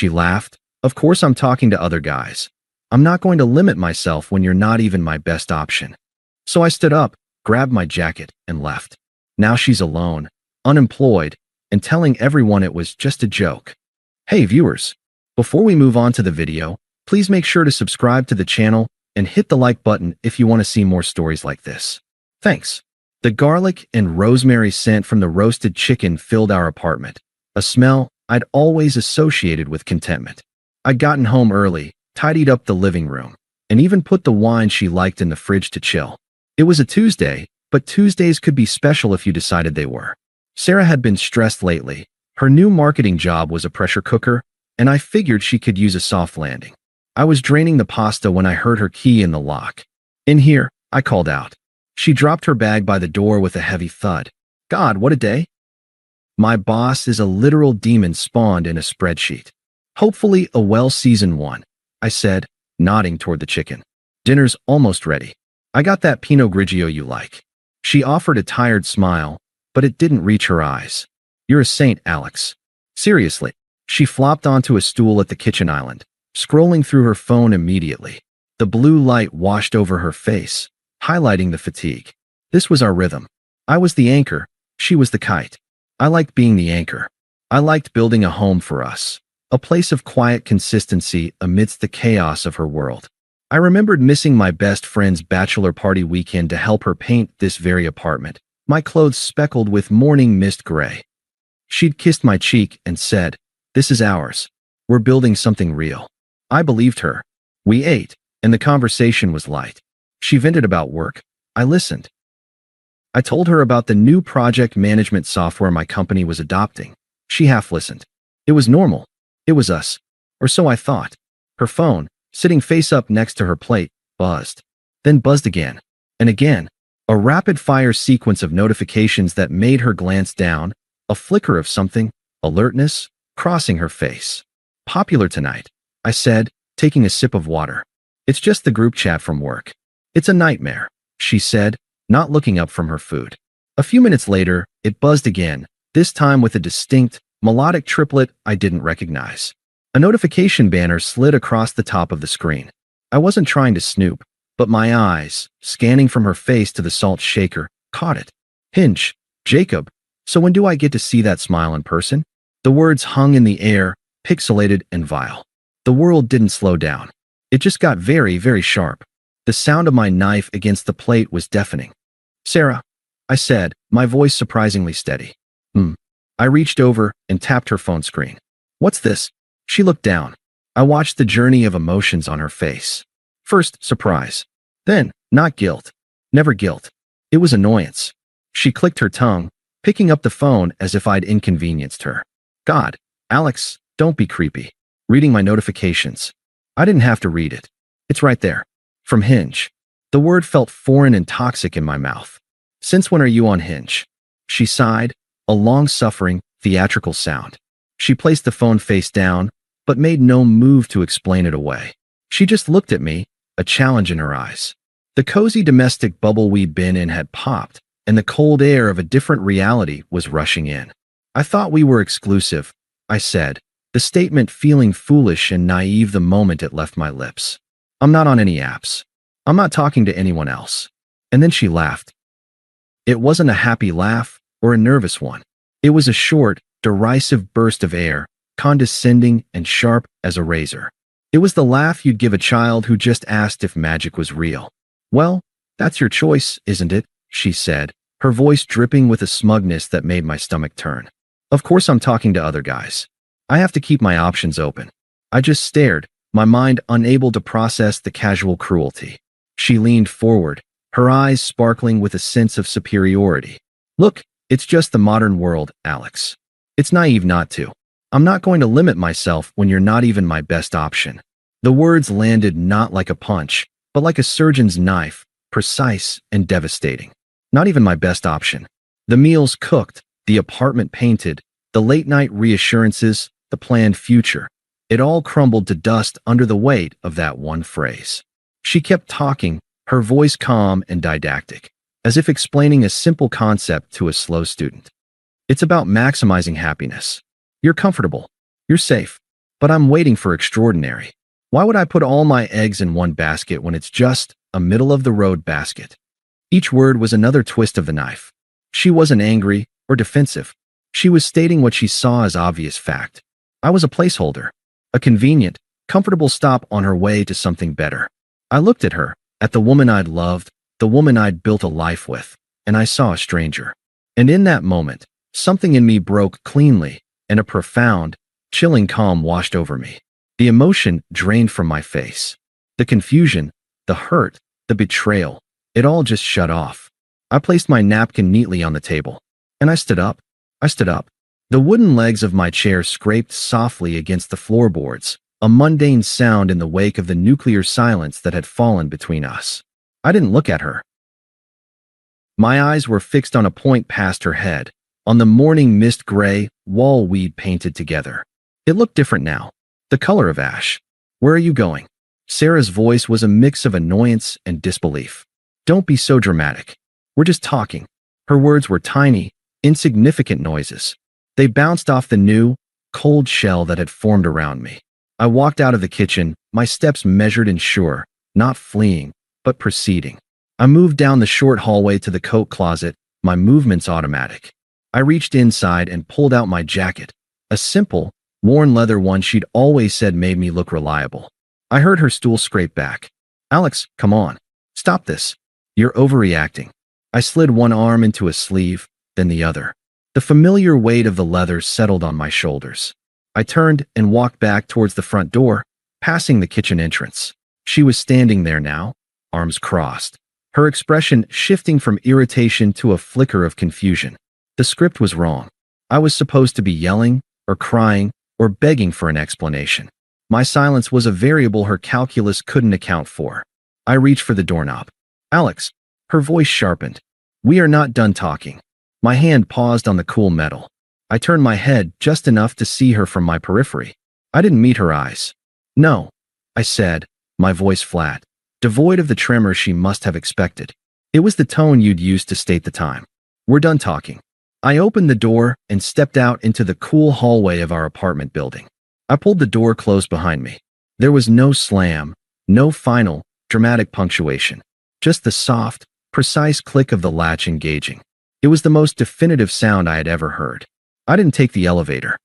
She laughed. Of course I'm talking to other guys. I'm not going to limit myself when you're not even my best option. So I stood up, grabbed my jacket, and left. Now she's alone, unemployed, and telling everyone it was just a joke. Hey viewers, before we move on to the video, please make sure to subscribe to the channel and hit the like button if you want to see more stories like this. Thanks. The garlic and rosemary scent from the roasted chicken filled our apartment, a smell I'd always associated with contentment. I'd gotten home early, tidied up the living room, and even put the wine she liked in the fridge to chill. It was a Tuesday, but Tuesdays could be special if you decided they were. Sarah had been stressed lately. Her new marketing job was a pressure cooker, and I figured she could use a soft landing. I was draining the pasta when I heard her key in the lock. In here, I called out. She dropped her bag by the door with a heavy thud. God, what a day. My boss is a literal demon spawned in a spreadsheet. Hopefully a well-seasoned one, I said, nodding toward the chicken. Dinner's almost ready. I got that Pinot Grigio you like. She offered a tired smile, but it didn't reach her eyes. You're a saint, Alex. Seriously. She flopped onto a stool at the kitchen island, scrolling through her phone immediately. The blue light washed over her face, highlighting the fatigue. This was our rhythm. I was the anchor, she was the kite. I liked being the anchor. I liked building a home for us, a place of quiet consistency amidst the chaos of her world. I remembered missing my best friend's bachelor party weekend to help her paint this very apartment, my clothes speckled with morning mist gray. She'd kissed my cheek and said, "This is ours. We're building something real." I believed her. We ate, and the conversation was light. She vented about work. I listened. I told her about the new project management software my company was adopting. She half listened. It was normal. It was us. Or so I thought. Her phone, sitting face up next to her plate, buzzed. Then buzzed again. And again. A rapid-fire sequence of notifications that made her glance down, a flicker of something, alertness, crossing her face. Popular tonight, I said, taking a sip of water. It's just the group chat from work. It's a nightmare, she said, not looking up from her food. A few minutes later, it buzzed again, this time with a distinct, melodic triplet I didn't recognize. A notification banner slid across the top of the screen. I wasn't trying to snoop, but my eyes, scanning from her face to the salt shaker, caught it. Hinge, Jacob. So when do I get to see that smile in person? The words hung in the air, pixelated and vile. The world didn't slow down. It just got very, very sharp. The sound of my knife against the plate was deafening. Sarah, I said, my voice surprisingly steady. I reached over and tapped her phone screen. What's this? She looked down. I watched the journey of emotions on her face. First, surprise. Then, not guilt. Never guilt. It was annoyance. She clicked her tongue, picking up the phone as if I'd inconvenienced her. God, Alex, don't be creepy. Reading my notifications. I didn't have to read it. It's right there. From Hinge. The word felt foreign and toxic in my mouth. Since when are you on Hinge? She sighed, a long-suffering, theatrical sound. She placed the phone face down, but made no move to explain it away. She just looked at me, a challenge in her eyes. The cozy domestic bubble we'd been in had popped, and the cold air of a different reality was rushing in. I thought we were exclusive, I said, the statement feeling foolish and naive the moment it left my lips. I'm not on any apps. I'm not talking to anyone else. And then she laughed. It wasn't a happy laugh or a nervous one. It was a short, derisive burst of air, condescending and sharp as a razor. It was the laugh you'd give a child who just asked if magic was real. Well, that's your choice, isn't it? She said, her voice dripping with a smugness that made my stomach turn. Of course I'm talking to other guys. I have to keep my options open. I just stared, my mind unable to process the casual cruelty. She leaned forward, her eyes sparkling with a sense of superiority. Look, it's just the modern world, Alex. It's naive not to. I'm not going to limit myself when you're not even my best option. The words landed not like a punch, but like a surgeon's knife, precise and devastating. Not even my best option. The meals cooked, the apartment painted, the late-night reassurances, the planned future. It all crumbled to dust under the weight of that one phrase. She kept talking, her voice calm and didactic, as if explaining a simple concept to a slow student. It's about maximizing happiness. You're comfortable. You're safe. but I'm waiting for extraordinary. Why would I put all my eggs in one basket when it's just a middle-of-the-road basket? Each word was another twist of the knife. She wasn't angry or defensive. She was stating what she saw as obvious fact. I was a placeholder, a convenient, comfortable stop on her way to something better. I looked at her, at the woman I'd loved, the woman I'd built a life with, and I saw a stranger. And in that moment, something in me broke cleanly, and a profound, chilling calm washed over me. The emotion drained from my face. The confusion, the hurt, the betrayal, it all just shut off. I placed my napkin neatly on the table, and I stood up. The wooden legs of my chair scraped softly against the floorboards, a mundane sound in the wake of the nuclear silence that had fallen between us. I didn't look at her. My eyes were fixed on a point past her head, on the morning mist gray wall we'd painted together. It looked different now, the color of ash. Where are you going? Sarah's voice was a mix of annoyance and disbelief. Don't be so dramatic. We're just talking. Her words were tiny, insignificant noises. They bounced off the new, cold shell that had formed around me. I walked out of the kitchen, my steps measured and sure, not fleeing, but proceeding. I moved down the short hallway to the coat closet, my movements automatic. I reached inside and pulled out my jacket, a simple, worn leather one she'd always said made me look reliable. I heard her stool scrape back. Alex, come on. Stop this. You're overreacting. I slid one arm into a sleeve, then the other. The familiar weight of the leather settled on my shoulders. I turned and walked back towards the front door, passing the kitchen entrance. She was standing there now, arms crossed, her expression shifting from irritation to a flicker of confusion. The script was wrong. I was supposed to be yelling, or crying, or begging for an explanation. My silence was a variable her calculus couldn't account for. I reached for the doorknob. Alex, her voice sharpened. We are not done talking. My hand paused on the cool metal. I turned my head just enough to see her from my periphery. I didn't meet her eyes. No, I said, my voice flat, devoid of the tremor she must have expected. It was the tone you'd used to state the time. We're done talking. I opened the door and stepped out into the cool hallway of our apartment building. I pulled the door closed behind me. There was no slam, no final, dramatic punctuation, just the soft, precise click of the latch engaging. It was the most definitive sound I had ever heard. I didn't take the elevator.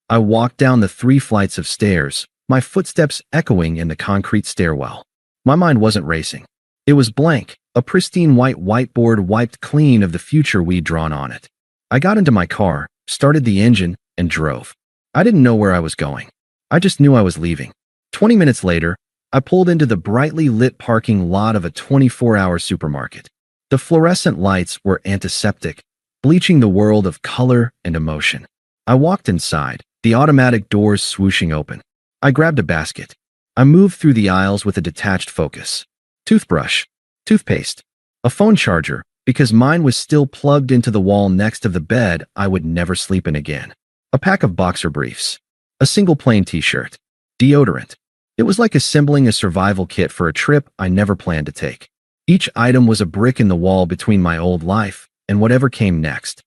I walked down the 3 flights of stairs, my footsteps echoing in the concrete stairwell. My mind wasn't racing. It was blank, a pristine white whiteboard wiped clean of the future we'd drawn on it. I got into my car, started the engine, and drove. I didn't know where I was going. I just knew I was leaving. 20 minutes later, I pulled into the brightly lit parking lot of a 24-hour supermarket. The fluorescent lights were antiseptic, bleaching the world of color and emotion. I walked inside, the automatic doors swooshing open. I grabbed a basket. I moved through the aisles with a detached focus. Toothbrush, toothpaste, a phone charger, because mine was still plugged into the wall next to the bed I would never sleep in again. A pack of boxer briefs, a single plain t-shirt, deodorant. It was like assembling a survival kit for a trip I never planned to take. Each item was a brick in the wall between my old life and whatever came next.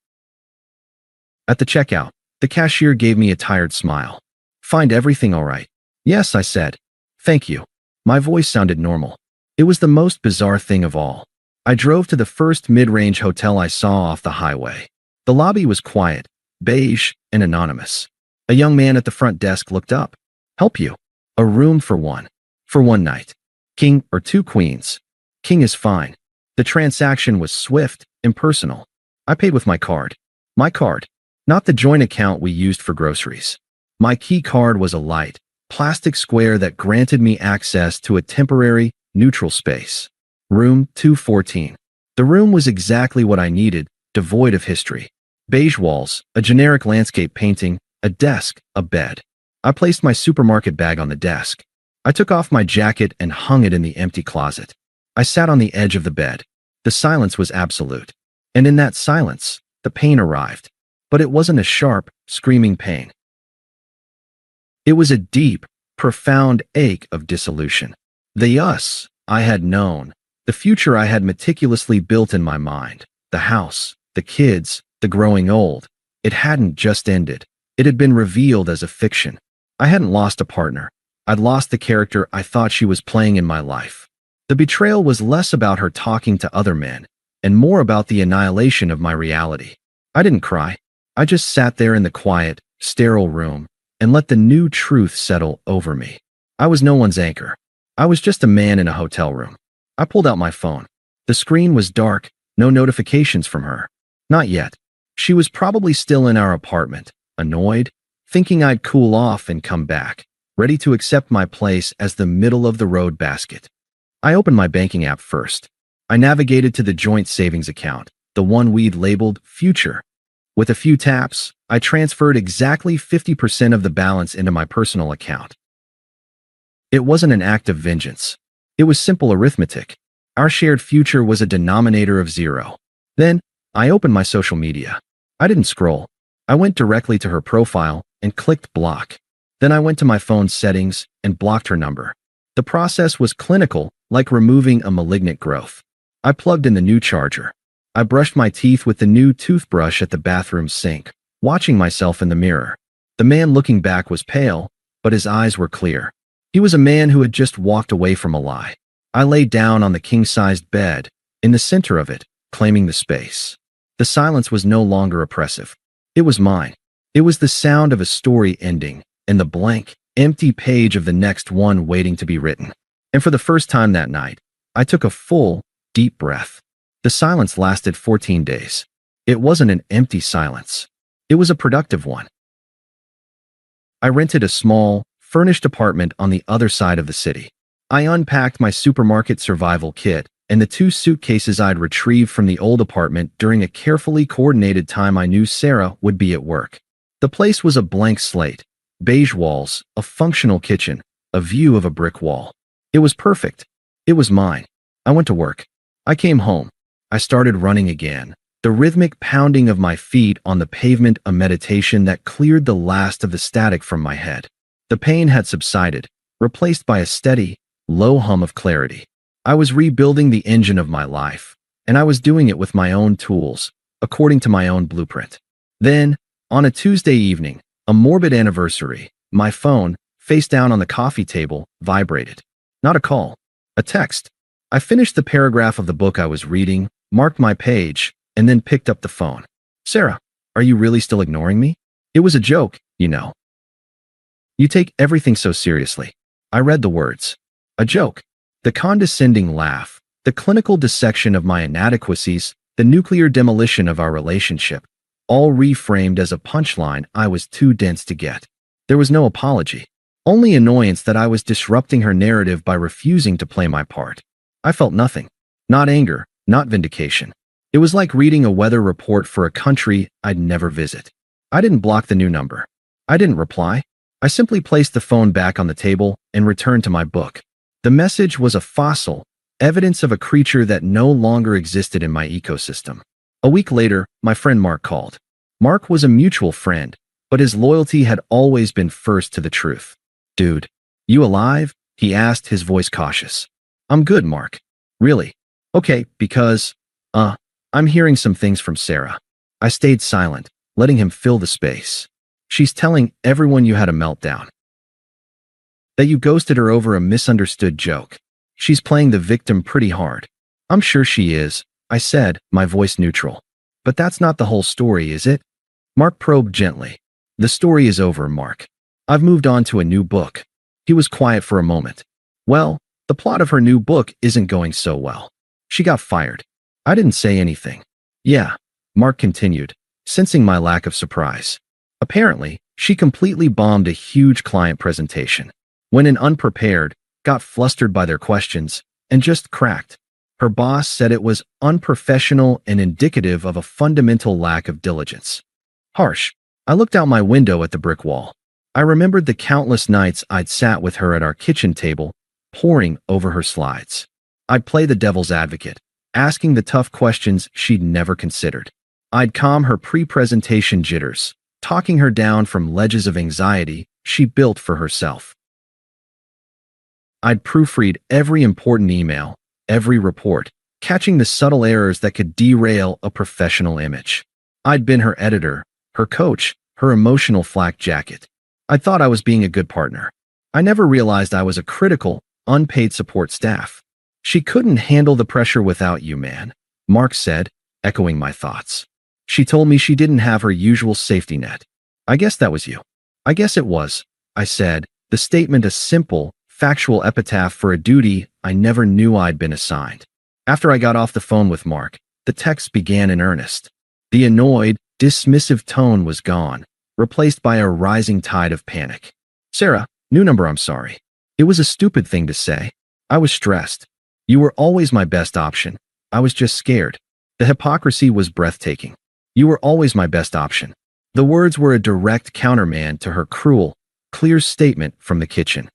At the checkout, the cashier gave me a tired smile. Find everything all right? Yes, I said. Thank you. My voice sounded normal. It was the most bizarre thing of all. I drove to the first mid-range hotel I saw off the highway. The lobby was quiet, beige, and anonymous. A young man at the front desk looked up. Help you. A room for one. For one night. King or 2 queens. King is fine. The transaction was swift, impersonal. I paid with my card. My card. Not the joint account we used for groceries. My key card was a light, plastic square that granted me access to a temporary, neutral space. Room 214. The room was exactly what I needed, devoid of history. Beige walls, a generic landscape painting, a desk, a bed. I placed my supermarket bag on the desk. I took off my jacket and hung it in the empty closet. I sat on the edge of the bed. The silence was absolute. And in that silence, the pain arrived. But it wasn't a sharp, screaming pain. It was a deep, profound ache of dissolution. The us I had known, the future I had meticulously built in my mind, the house, the kids, the growing old, it hadn't just ended. It had been revealed as a fiction. I hadn't lost a partner. I'd lost the character I thought she was playing in my life. The betrayal was less about her talking to other men and more about the annihilation of my reality. I didn't cry. I just sat there in the quiet, sterile room and let the new truth settle over me. I was no one's anchor. I was just a man in a hotel room. I pulled out my phone. The screen was dark, no notifications from her. Not yet. She was probably still in our apartment, annoyed, thinking I'd cool off and come back, ready to accept my place as the middle-of-the-road basket. I opened my banking app first. I navigated to the joint savings account, the one we'd labeled Future. With a few taps, I transferred exactly 50% of the balance into my personal account. It wasn't an act of vengeance. It was simple arithmetic. Our shared future was a denominator of 0. Then, I opened my social media. I didn't scroll. I went directly to her profile and clicked block. Then I went to my phone's settings and blocked her number. The process was clinical, like removing a malignant growth. I plugged in the new charger. I brushed my teeth with the new toothbrush at the bathroom sink, watching myself in the mirror. The man looking back was pale, but his eyes were clear. He was a man who had just walked away from a lie. I lay down on the king-sized bed, in the center of it, claiming the space. The silence was no longer oppressive. It was mine. It was the sound of a story ending, and the blank, empty page of the next one waiting to be written. And for the first time that night, I took a full, deep breath. The silence lasted 14 days. It wasn't an empty silence. It was a productive one. I rented a small, furnished apartment on the other side of the city. I unpacked my supermarket survival kit and the 2 suitcases I'd retrieved from the old apartment during a carefully coordinated time I knew Sarah would be at work. The place was a blank slate, beige walls, a functional kitchen, a view of a brick wall. It was perfect. It was mine. I went to work. I came home. I started running again, the rhythmic pounding of my feet on the pavement a meditation that cleared the last of the static from my head. The pain had subsided, replaced by a steady, low hum of clarity. I was rebuilding the engine of my life, and I was doing it with my own tools, according to my own blueprint. Then, on a Tuesday evening, a morbid anniversary, my phone, face down on the coffee table, vibrated. Not a call, a text. I finished the paragraph of the book I was reading, marked my page, and then picked up the phone. Sarah, are you really still ignoring me? It was a joke, you know. You take everything so seriously. I read the words. A joke. The condescending laugh, the clinical dissection of my inadequacies, the nuclear demolition of our relationship, all reframed as a punchline I was too dense to get. There was no apology, only annoyance that I was disrupting her narrative by refusing to play my part. I felt nothing. Not anger, not vindication. It was like reading a weather report for a country I'd never visit. I didn't block the new number. I didn't reply. I simply placed the phone back on the table and returned to my book. The message was a fossil, evidence of a creature that no longer existed in my ecosystem. A week later, my friend Mark called. Mark was a mutual friend, but his loyalty had always been first to the truth. Dude, you alive? He asked, his voice cautious. I'm good, Mark. Really? Okay, because, I'm hearing some things from Sarah. I stayed silent, letting him fill the space. She's telling everyone you had a meltdown. That you ghosted her over a misunderstood joke. She's playing the victim pretty hard. I'm sure she is, I said, my voice neutral. But that's not the whole story, is it? Mark probed gently. The story is over, Mark. I've moved on to a new book. He was quiet for a moment. Well, the plot of her new book isn't going so well. She got fired. I didn't say anything. Yeah, Mark continued, sensing my lack of surprise. Apparently, she completely bombed a huge client presentation. Went in unprepared, got flustered by their questions, and just cracked. Her boss said it was unprofessional and indicative of a fundamental lack of diligence. Harsh. I looked out my window at the brick wall. I remembered the countless nights I'd sat with her at our kitchen table, poring over her slides. I'd play the devil's advocate, asking the tough questions she'd never considered. I'd calm her pre-presentation jitters, talking her down from ledges of anxiety she built for herself. I'd proofread every important email, every report, catching the subtle errors that could derail a professional image. I'd been her editor, her coach, her emotional flak jacket. I thought I was being a good partner. I never realized I was a critical, unpaid support staff. She couldn't handle the pressure without you, man, Mark said, echoing my thoughts. She told me she didn't have her usual safety net. I guess that was you. I guess it was, I said, the statement a simple, factual epitaph for a duty I never knew I'd been assigned. After I got off the phone with Mark, the text began in earnest. The annoyed, dismissive tone was gone, replaced by a rising tide of panic. Sarah, new number, I'm sorry. It was a stupid thing to say. I was stressed. You were always my best option. I was just scared. The hypocrisy was breathtaking. You were always my best option. The words were a direct countermand to her cruel, clear statement from the kitchen.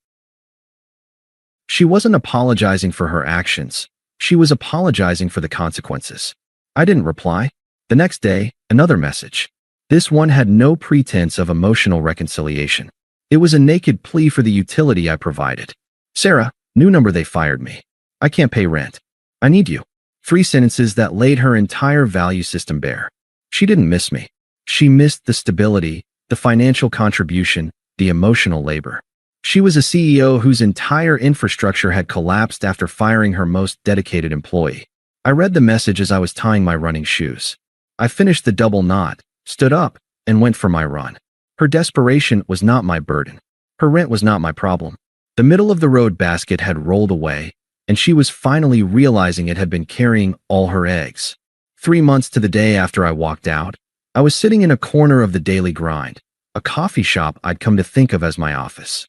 She wasn't apologizing for her actions. She was apologizing for the consequences. I didn't reply. The next day, another message. This one had no pretense of emotional reconciliation. It was a naked plea for the utility I provided. Sarah, new number, they fired me. I can't pay rent. I need you. 3 sentences that laid her entire value system bare. She didn't miss me. She missed the stability, the financial contribution, the emotional labor. She was a CEO whose entire infrastructure had collapsed after firing her most dedicated employee. I read the message as I was tying my running shoes. I finished the double knot, stood up, and went for my run. Her desperation was not my burden. Her rent was not my problem. The middle-of-the-road basket had rolled away, and she was finally realizing it had been carrying all her eggs. 3 months to the day after I walked out, I was sitting in a corner of the daily grind, a coffee shop I'd come to think of as my office.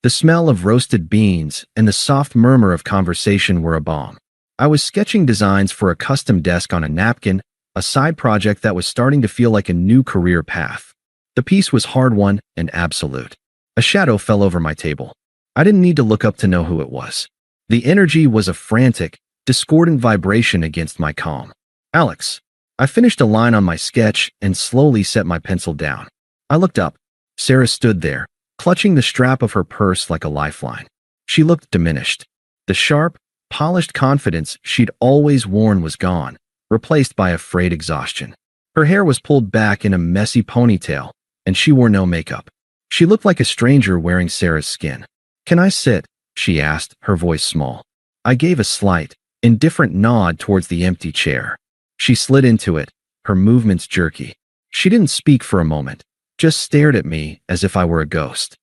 The smell of roasted beans and the soft murmur of conversation were a balm. I was sketching designs for a custom desk on a napkin, a side project that was starting to feel like a new career path. The piece was hard-won and absolute. A shadow fell over my table. I didn't need to look up to know who it was. The energy was a frantic, discordant vibration against my calm. Alex. I finished a line on my sketch and slowly set my pencil down. I looked up. Sarah stood there, clutching the strap of her purse like a lifeline. She looked diminished. The sharp, polished confidence she'd always worn was gone, replaced by a frayed exhaustion. Her hair was pulled back in a messy ponytail, and she wore no makeup. She looked like a stranger wearing Sarah's skin. Can I sit? She asked, her voice small. I gave a slight, indifferent nod towards the empty chair. She slid into it, her movements jerky. She didn't speak for a moment, just stared at me as if I were a ghost.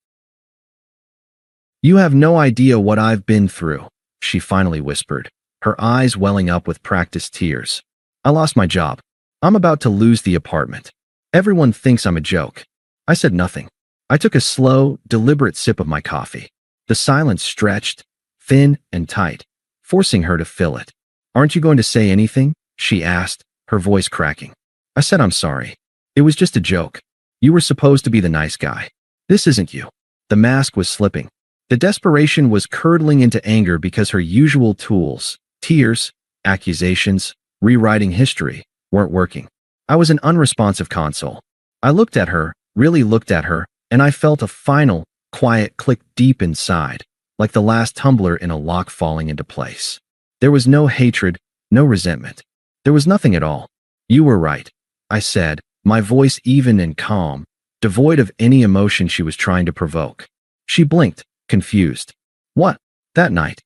You have no idea what I've been through, she finally whispered, her eyes welling up with practiced tears. I lost my job. I'm about to lose the apartment. Everyone thinks I'm a joke. I said nothing. I took a slow, deliberate sip of my coffee. The silence stretched, thin and tight, forcing her to fill it. Aren't you going to say anything? She asked, her voice cracking. I said I'm sorry. It was just a joke. You were supposed to be the nice guy. This isn't you. The mask was slipping. The desperation was curdling into anger because her usual tools, tears, accusations, rewriting history, weren't working. I was an unresponsive console. I looked at her, really looked at her, and I felt a final, quiet click deep inside, like the last tumbler in a lock falling into place. There was no hatred, no resentment. There was nothing at all. You were right, I said, my voice even and calm, devoid of any emotion she was trying to provoke. She blinked, confused. What? That night?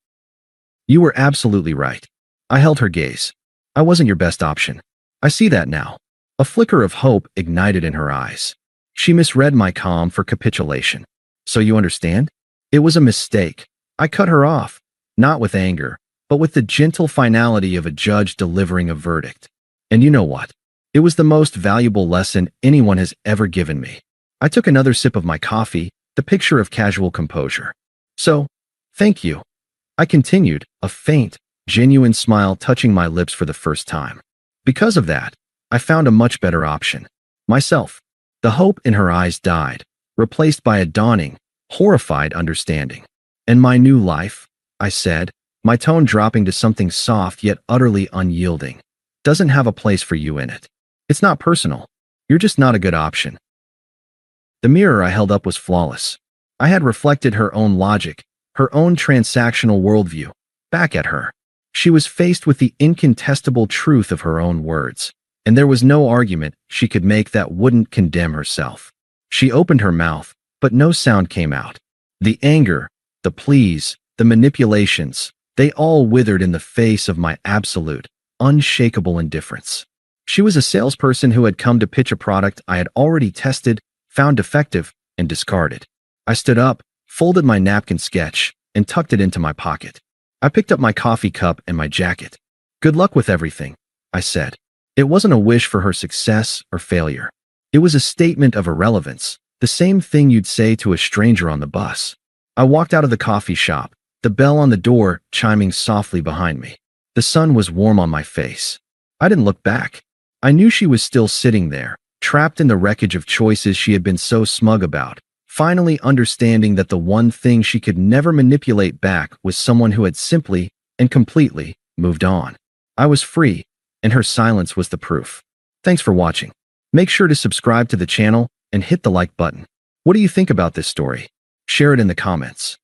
You were absolutely right. I held her gaze. I wasn't your best option. I see that now. A flicker of hope ignited in her eyes. She misread my calm for capitulation. So you understand? It was a mistake. I cut her off, not with anger, but with the gentle finality of a judge delivering a verdict. And you know what? It was the most valuable lesson anyone has ever given me. I took another sip of my coffee, the picture of casual composure. So, thank you. I continued, a faint, genuine smile touching my lips for the first time. Because of that, I found a much better option. Myself. The hope in her eyes died, replaced by a dawning, horrified understanding. And my new life, I said, my tone dropping to something soft yet utterly unyielding, doesn't have a place for you in it. It's not personal. You're just not a good option. The mirror I held up was flawless. I had reflected her own logic, her own transactional worldview, back at her. She was faced with the incontestable truth of her own words. and there was no argument she could make that wouldn't condemn herself. She opened her mouth, but no sound came out. The anger, the pleas, the manipulations, they all withered in the face of my absolute, unshakable indifference. She was a salesperson who had come to pitch a product I had already tested, found defective, and discarded. I stood up, folded my napkin sketch, and tucked it into my pocket. I picked up my coffee cup and my jacket. "Good luck with everything," I said. It wasn't a wish for her success or failure. It was a statement of irrelevance, the same thing you'd say to a stranger on the bus. I walked out of the coffee shop, the bell on the door chiming softly behind me. The sun was warm on my face. I didn't look back. I knew she was still sitting there, trapped in the wreckage of choices she had been so smug about, finally understanding that the one thing she could never manipulate back was someone who had simply and completely moved on. I was free, and her silence was the proof. Thanks for watching. Make sure to subscribe to the channel and hit the like button. What do you think about this story? Share it in the comments.